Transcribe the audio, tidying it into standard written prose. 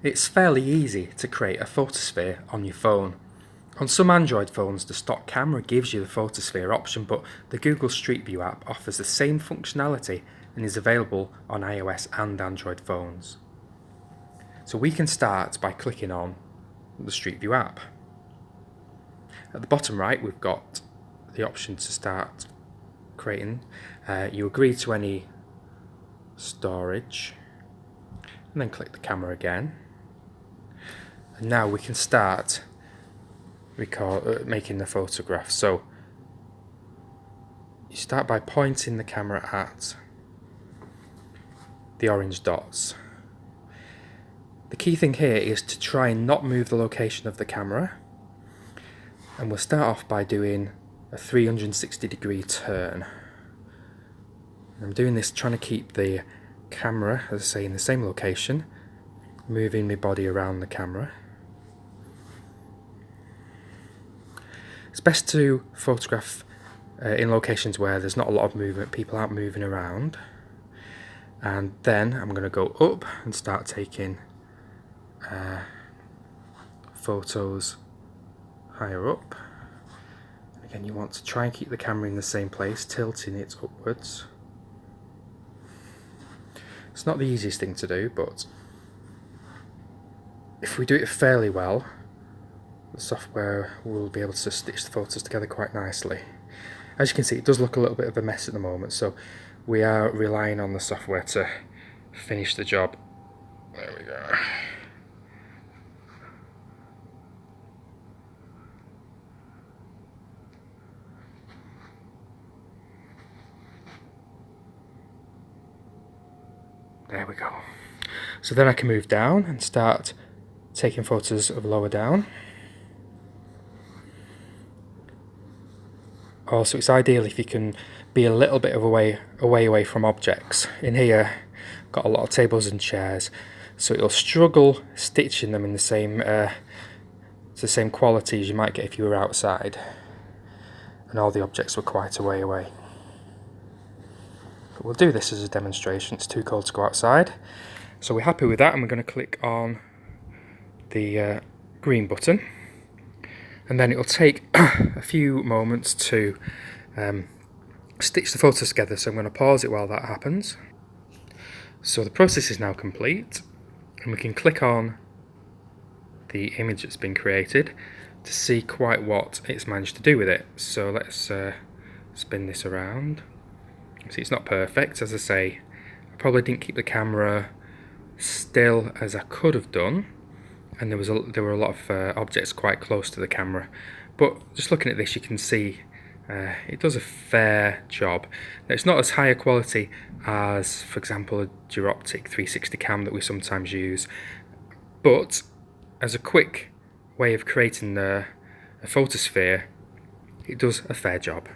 It's fairly easy to create a photosphere on your phone. On some Android phones, the stock camera gives you the photosphere option, but the Google Street View app offers the same functionality and is available on iOS and Android phones. So we can start by clicking on the Street View app. At the bottom right, we've got the option to start creating. You agree to any storage, and then click the camera again. And now we can start making the photograph. So you start by pointing the camera at the orange dots. The key thing here is to try and not move the location of the camera, and we'll start off by doing a 360-degree turn. I'm doing this trying to keep the camera, as I say, in the same location, moving my body around the camera. It's best to photograph in locations where there's not a lot of movement, people aren't moving around. And then I'm going to go up and start taking photos higher up. Again, you want to try and keep the camera in the same place, tilting it upwards. It's not the easiest thing to do, but if we do it fairly well, the software will be able to stitch the photos together quite nicely. As you can see, it does look a little bit of a mess at the moment, so we are relying on the software to finish the job. There we go. There we go. So then I can move down and start taking photos of lower down. Also, it's ideal if you can be a little bit of away from objects. In here, got a lot of tables and chairs, so it'll struggle stitching them in the same quality as you might get if you were outside and all the objects were quite a way away. But we'll do this as a demonstration. It's too cold to go outside. So we're happy with that, and we're going to click on the green button, and then it'll take a few moments to stitch the photos together, so I'm going to pause it while that happens. So the process is now complete, and we can click on the image that's been created to see quite what it's managed to do with it. So let's spin this around. See, it's not perfect, as I say. I probably didn't keep the camera still as I could have done, and there were a lot of objects quite close to the camera. But just looking at this, you can see it does a fair job. Now, it's not as high a quality as, for example, a duoptic 360 cam that we sometimes use, but as a quick way of creating a photosphere, it does a fair job.